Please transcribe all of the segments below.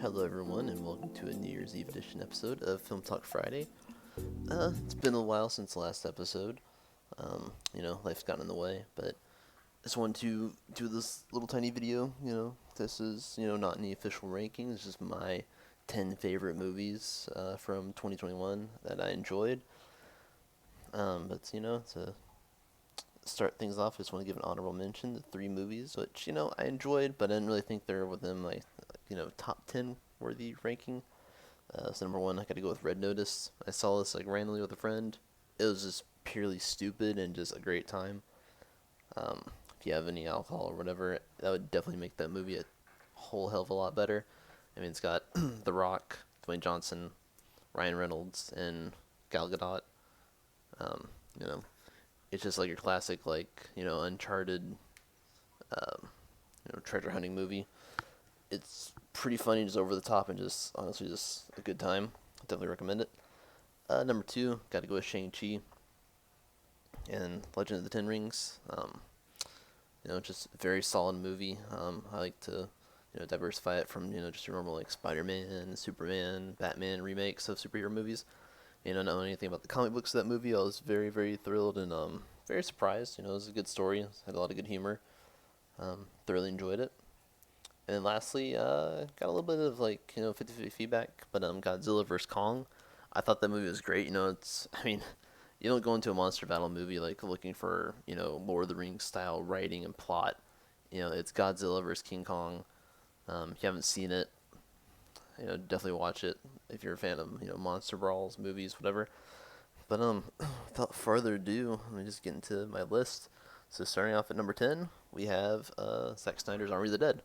Hello, everyone, and welcome to a New Year's Eve edition episode of Film Talk Friday. It's been a while since the last episode. Life's gotten in the way, but I just wanted to do this little tiny video. This is, not any official ranking. It's just my 10 favorite movies from 2021 that I enjoyed. To start things off, I just want to give an honorable mention to three movies, which, I enjoyed, but I didn't really think they're within my, top 10 worthy ranking. So number one, I got to go with Red Notice. I saw this randomly with a friend. It was just purely stupid and just a great time. If you have any alcohol or whatever, that would definitely make that movie a whole hell of a lot better. I mean, it's got The Rock, Dwayne Johnson, Ryan Reynolds, and Gal Gadot. Um, you know, it's just like your classic Uncharted, treasure hunting movie. It's pretty funny, just over the top, and just honestly just a good time. Definitely recommend it. Number two, got to go with Shang-Chi and Legend of the Ten Rings. Just a very solid movie. I like to diversify it from just your normal Spider-Man, Superman, Batman remakes of superhero movies. Not knowing anything about the comic books of that movie, I was very, very thrilled and very surprised. It was a good story. It had a lot of good humor. Thoroughly enjoyed it. And then lastly, got a little bit of 50-50 feedback, but Godzilla vs Kong. I thought that movie was great. You don't go into a monster battle movie looking for Lord of the Rings style writing and plot. It's Godzilla vs King Kong. If you haven't seen it, definitely watch it if you're a fan of monster brawls, movies, whatever. But without further ado, let me just get into my list. So starting off at number 10, we have Zack Snyder's Army of the Dead.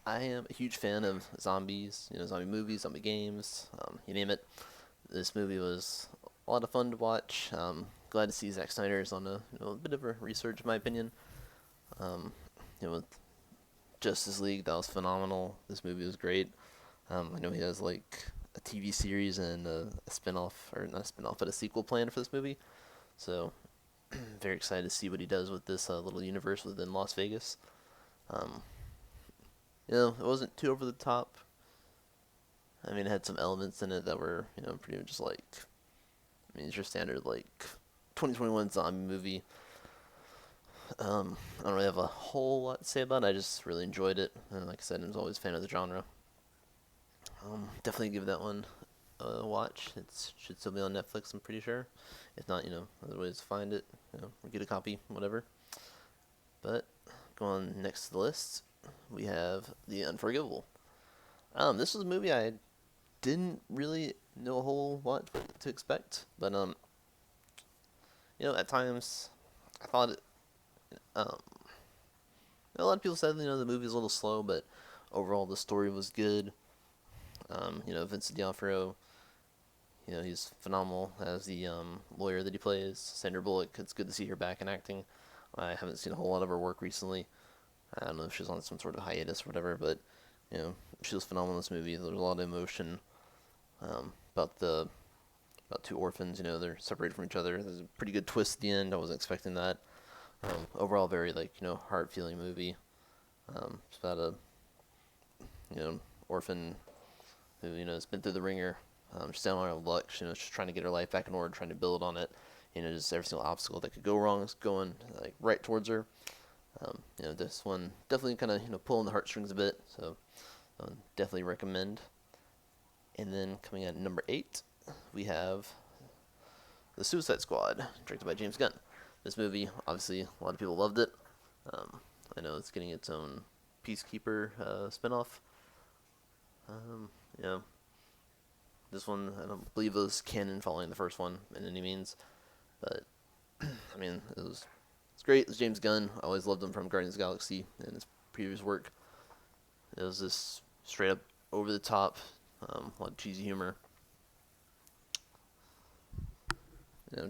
I am a huge fan of zombies, zombie movies, zombie games, you name it. This movie was a lot of fun to watch. Glad to see Zack Snyder is on a bit of a resurge, in my opinion. With Justice League, that was phenomenal. This movie was great. I know he has a TV series and a spin-off, or not a spin-off, but a sequel planned for this movie. So, very excited to see what he does with this little universe within Las Vegas. It wasn't too over the top. I mean, it had some elements in it that were, pretty much just it's your standard 2021 zombie movie. I don't really have a whole lot to say about it. I just really enjoyed it, and like I said, I was always a fan of the genre. Definitely give that one a watch. It should still be on Netflix, I'm pretty sure. If not, other ways to find it, or get a copy, whatever. But going on next to the list, we have The Unforgivable. This was a movie I didn't really know a whole lot to expect, but at times I thought it. A lot of people said the movie was a little slow, but overall the story was good. Vincent D'Onofrio, he's phenomenal as the lawyer that he plays. Sandra Bullock, it's good to see her back in acting. I haven't seen a whole lot of her work recently. I don't know if she's on some sort of hiatus or whatever, but she was phenomenal in this movie. There's a lot of emotion about two orphans. They're separated from each other. There's a pretty good twist at the end. I wasn't expecting that. Overall, very heart feeling movie. It's about a orphan who has been through the ringer. She's down on her luck. She's trying to get her life back in order, trying to build on it. Just every single obstacle that could go wrong is going right towards her. This one definitely kind of pulling the heartstrings a bit, so definitely recommend. And then coming at number 8, we have The Suicide Squad, directed by James Gunn. This movie, obviously, a lot of people loved it. I know it's getting its own Peacekeeper spinoff. This one, I don't believe it was canon following the first one in any means, but it's great. It's James Gunn. I always loved him from Guardians of the Galaxy and his previous work. It was just straight up over the top, a lot of cheesy humor.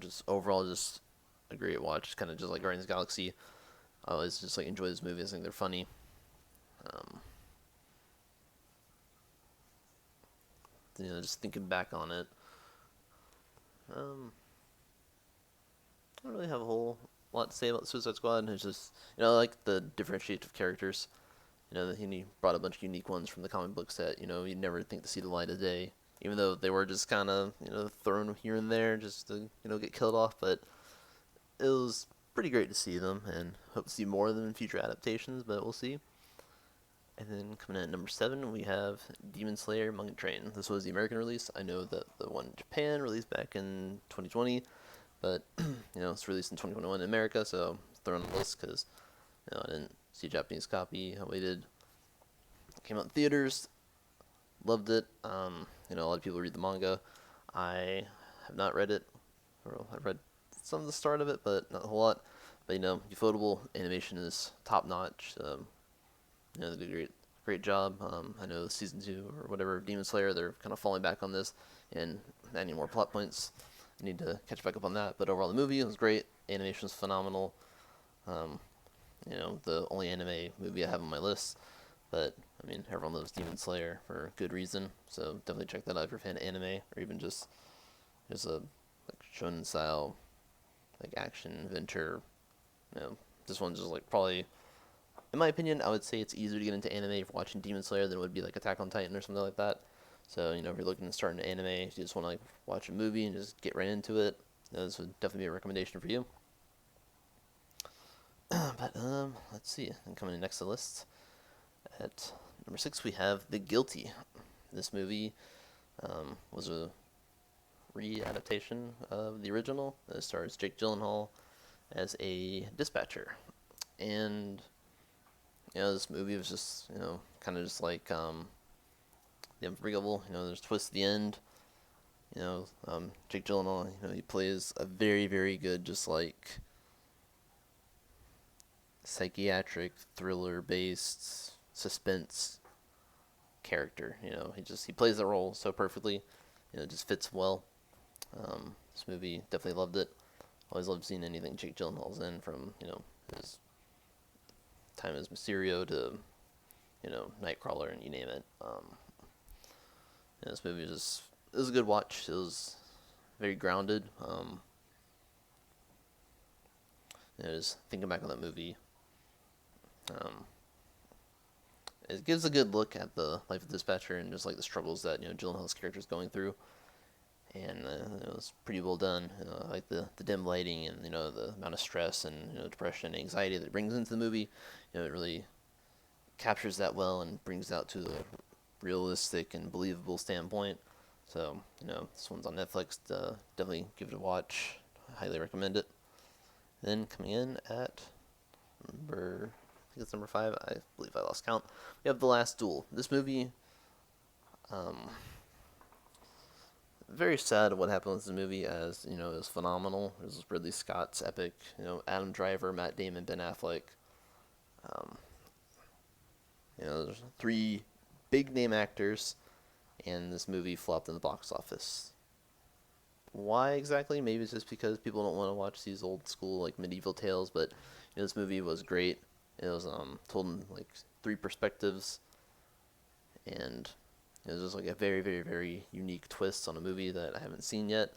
Just overall, just a great watch. Kind of just like Guardians of the Galaxy. I always just enjoy these movies. I think they're funny. Just thinking back on it, I don't really have a whole lot to say about the Suicide Squad. It's just I like the differentiation of characters. he brought a bunch of unique ones from the comic books that you'd never think to see the light of day, even though they were just kind of thrown here and there just to get killed off. But it was pretty great to see them, and hope to see more of them in future adaptations. But we'll see. And then coming in at number 7, we have Demon Slayer Mugen Train. This was the American release. I know that the one in Japan released back in 2020, but it's released in 2021 in America, so it's thrown on the list because I didn't see a Japanese copy. I waited. It came out in theaters. Loved it. A lot of people read the manga. I have not read it. Or I've read some of the start of it, but not a whole lot. But Ufotable animation is top notch. They did a great job. I know season 2 or whatever of Demon Slayer, they're kind of falling back on this and adding more plot points. I need to catch back up on that. But overall, the movie was great. Animation was phenomenal. The only anime movie I have on my list. But everyone loves Demon Slayer for good reason. So definitely check that out if you're a fan of anime, or even just a shonen style action adventure. This one's just probably, in my opinion, I would say it's easier to get into anime if you're watching Demon Slayer than it would be Attack on Titan or something like that. So, if you're looking to start an anime, if you just want to watch a movie and just get right into it, this would definitely be a recommendation for you. But, let's see. And coming in next to the list, at number 6, we have The Guilty. This movie was a re-adaptation of the original. It stars Jake Gyllenhaal as a dispatcher. And this movie was just, kind of just like The Unforgivable. There's twists at the end. Jake Gyllenhaal, he plays a very, very good, just psychiatric, thriller-based, suspense character. He plays the role so perfectly. It just fits well. This movie, definitely loved it. Always loved seeing anything Jake Gyllenhaal's in, from, his time as Mysterio to, Nightcrawler, and you name it. This movie it was a good watch. It was very grounded. Just thinking back on that movie, it gives a good look at the life of the dispatcher and just the struggles that Gyllenhaal's character is going through. And it was pretty well done. I like the dim lighting and the amount of stress and depression and anxiety that it brings into the movie. It really captures that well and brings it out to a realistic and believable standpoint. So this one's on Netflix. Definitely give it a watch. I highly recommend it. Then coming in at number, I think it's number 5. I believe I lost count. We have The Last Duel. This movie. Very sad what happened with the movie, as it was phenomenal. It was Ridley Scott's epic. Adam Driver, Matt Damon, Ben Affleck. There's 3 big name actors, and this movie flopped in the box office. Why exactly? Maybe it's just because people don't want to watch these old school medieval tales. But this movie was great. It was told in 3 perspectives, and it was just a very, very, very unique twist on a movie that I haven't seen yet.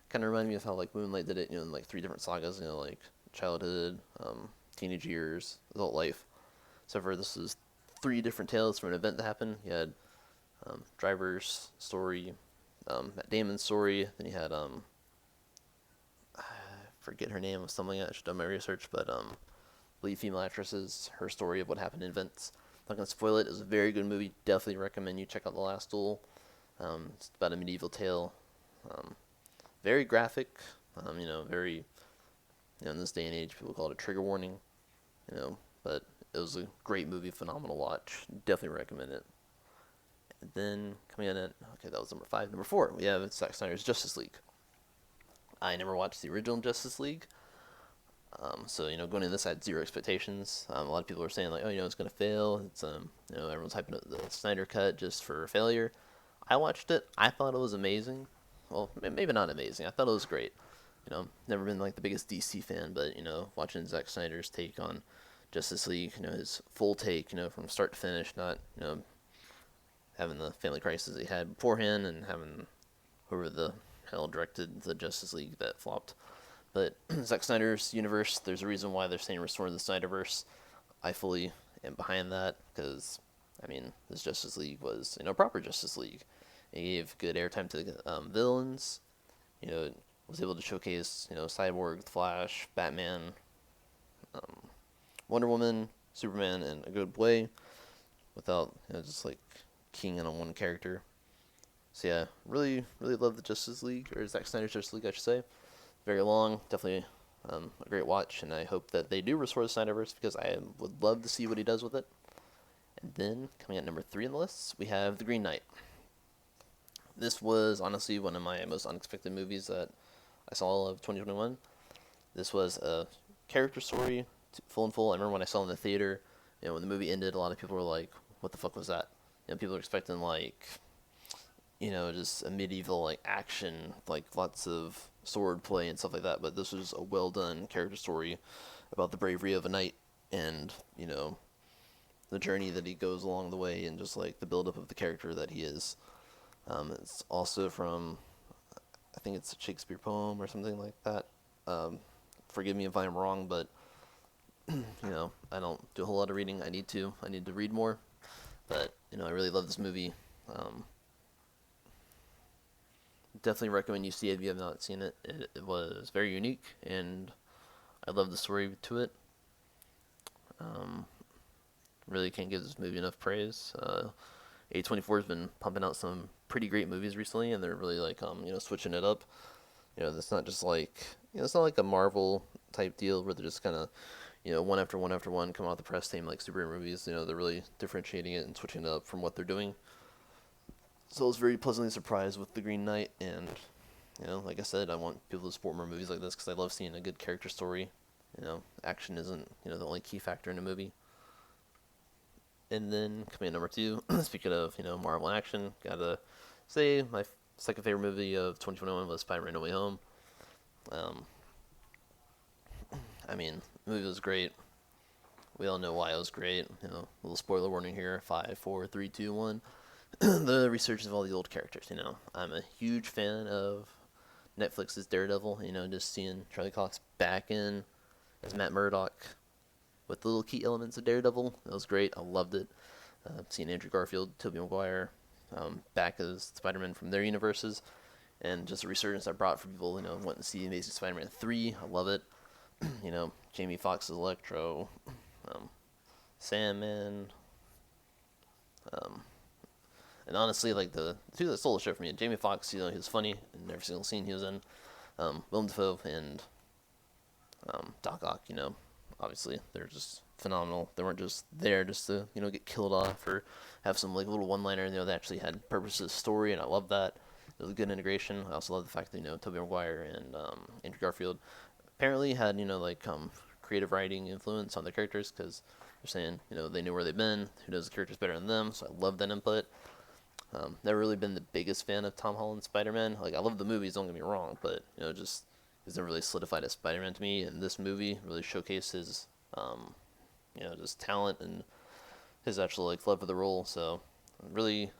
Kind of reminded me of how Moonlight did it, in 3 different sagas, childhood, teenage years, adult life. So for this is 3 different tales from an event that happened. You had Driver's story, Matt Damon's story, then you had I forget her name, was something I should have done my research, but lead female actresses, her story of what happened in events. Not gonna spoil it. It was a very good movie. Definitely recommend you check out The Last Duel. It's about a medieval tale. Very graphic. Very. In this day and age, people call it a trigger warning. But it was a great movie, phenomenal watch. Definitely recommend it. And then coming in at, okay, that was number 5. Number 4, we have Zack Snyder's Justice League. I never watched the original Justice League. So going into this, I had 0 expectations. A lot of people were saying it's gonna fail. It's everyone's hyping up the Snyder cut just for failure. I watched it. I thought it was amazing. Well, maybe not amazing. I thought it was great. Never been the biggest DC fan, but watching Zack Snyder's take on Justice League, his full take, from start to finish, not having the family crisis he had beforehand and having whoever the hell directed the Justice League that flopped. But Zack Snyder's universe, there's a reason why they're saying restore the Snyderverse. I fully and behind that, because I mean, this Justice League was proper Justice League. It gave good airtime to the villains. Was able to showcase Cyborg, Flash, Batman, um, Wonder Woman, Superman in a good way without just like keying in on one character. So yeah, really, really love the Justice League, or Zack Snyder's Justice League, I should say. Very long, definitely a great watch, and I hope that they do restore the Snyderverse because I would love to see what he does with it. And then coming at number 3 on the list, we have The Green Knight. This was honestly one of my most unexpected movies that I saw of 2021. This was a character story, full and full. I remember when I saw it in the theater, when the movie ended, a lot of people were like, "What the fuck was that?" People were expecting like, just a medieval like action, like lots of sword play and stuff like that. But this was a well done character story about the bravery of a knight and the journey that he goes along the way and just like the build up of the character that he is. It's also from, I think it's a Shakespeare poem or something like that. Forgive me if I'm wrong, but I don't do a whole lot of reading. I need to read more, but I really love this movie. Definitely recommend you see it if you have not seen it. It was very unique, and I love the story to it. Really can't give this movie enough praise. A24 has been pumping out some pretty great movies recently, and they're really like switching it up. It's not just like it's not like a Marvel type deal where they're just kind of one after one after one come out the press team like superhero movies. They're really differentiating it and switching it up from what they're doing. So I was very pleasantly surprised with The Green Knight, and like I said, I want people to support more movies like this because I love seeing a good character story. Action isn't the only key factor in a movie. And then coming at number 2, speaking of Marvel action, gotta say my second favorite movie of 2021 was SpiderMan No Way Home. I mean, the movie was great. We all know why it was great. Little spoiler warning here: 5, 4, 3, 2, 1. The research of all these old characters. I'm a huge fan of Netflix's Daredevil. Just seeing Charlie Cox back in as Matt Murdock with the little key elements of Daredevil. It was great. I loved it. Seeing Andrew Garfield, Tobey Maguire back as Spider-Man from their universes, and just a resurgence that brought for people wanting to see Amazing Spider-Man 3. I love it. Jamie Foxx's Electro, Sandman, and honestly, like the two that stole the show for me, Jamie Foxx, he was funny in every single scene he was in. Willem Dafoe and Doc Ock, obviously they're just phenomenal. They weren't just there just to get killed off or have some like little one-liner. They actually had purpose to the story, and I love that. It was a good integration. I also love the fact that Tobey Maguire and Andrew Garfield apparently had creative writing influence on their characters because they're saying they knew where they've been, who knows the characters better than them. So I love that input. Never really been the biggest fan of Tom Holland's Spider-Man. Like I love the movies, don't get me wrong, but just he's never really solidified as Spider-Man to me. And this movie really showcased his just talent and his actual like love for the role. So really,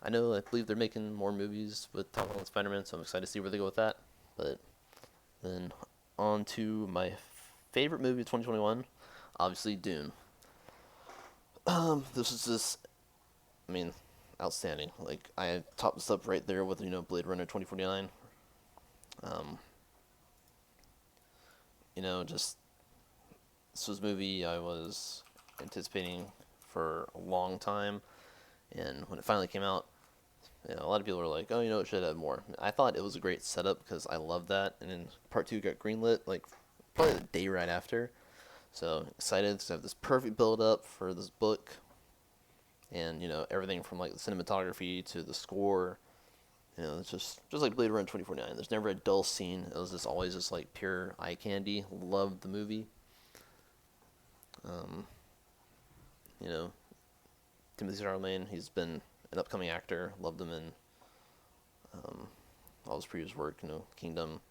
I believe they're making more movies with Tom Holland Spider-Man, so I'm excited to see where they go with that. But then on to my favorite movie of 2021, obviously Dune. This is just, I mean, outstanding. Like I topped this up right there with Blade Runner 2049. Just this was a movie I was anticipating for a long time, and when it finally came out, a lot of people were like, "Oh, it should have more." I thought it was a great setup because I love that, and then part 2 got greenlit like probably the day right after. So excited to have this perfect build up for this book, and everything from like the cinematography to the score. It's just like Blade Runner 2049. There's never a dull scene. It was just always just like pure eye candy. Loved the movie. You know, Timothy Chalamet, he's been an upcoming actor. Loved him in all his previous work. Kingdom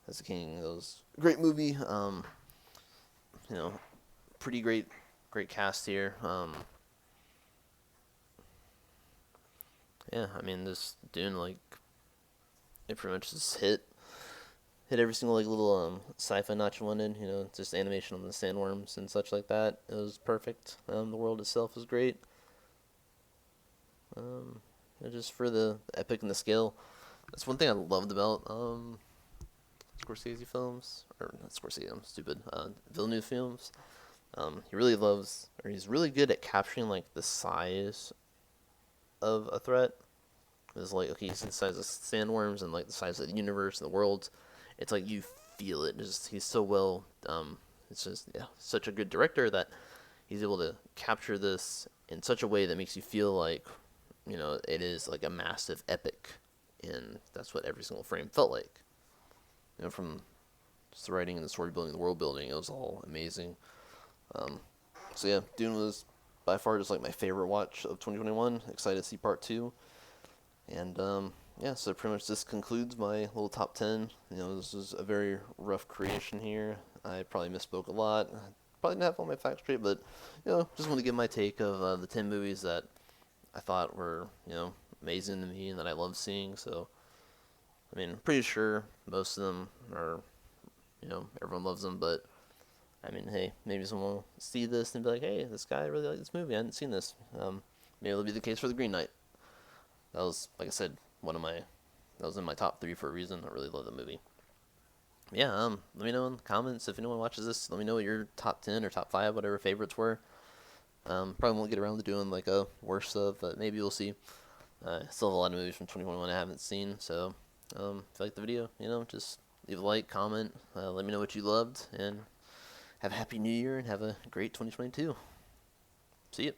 as a King. It was a great movie. Pretty great cast here. Yeah, I mean, this Dune, like, it pretty much just hit. hit every single like little sci-fi notch you wanted. You know, just animation on the sandworms and such like that. It was perfect. The world itself was great. Um, just for the epic and the scale. That's one thing I loved about Scorsese films, or not Scorsese. I'm stupid. Villeneuve films. He really loves, or he's really good at capturing like the size of a threat. It's like, okay, he's the size of sandworms and like the size of the universe and the world. It's like you feel it. Just he's so well. It's just yeah, such a good director that he's able to capture this in such a way that makes you feel like, you know, it is like a massive epic, and that's what every single frame felt like. You know, from just the writing and the story building, the world building, it was all amazing. Um, so yeah, Dune was by far just like my favorite watch of 2021. Excited to see part two. And yeah, so pretty much this concludes my little top 10. You know, this was a very rough creation here. I probably misspoke a lot. Probably didn't have all my facts straight, but you know, just want to give my take of the 10 movies that I thought were, you know, amazing to me and that I love seeing. So, I mean, I'm pretty sure most of them are, you know, everyone loves them, but I mean, hey, maybe someone will see this and be like, hey, this guy really liked this movie. I hadn't seen this. Maybe it'll be the case for The Green Knight. That was, like I said, that was in my top three for a reason. I really love the movie. Yeah, let me know in the comments if anyone watches this. Let me know what your top 10 or top 5, whatever favorites were. Probably won't get around to doing like a worst of, but maybe we'll see. I still have a lot of movies from 2021 I haven't seen, so if you like the video, you know, just leave a like, comment, let me know what you loved, and have a happy new year and have a great 2022. See ya.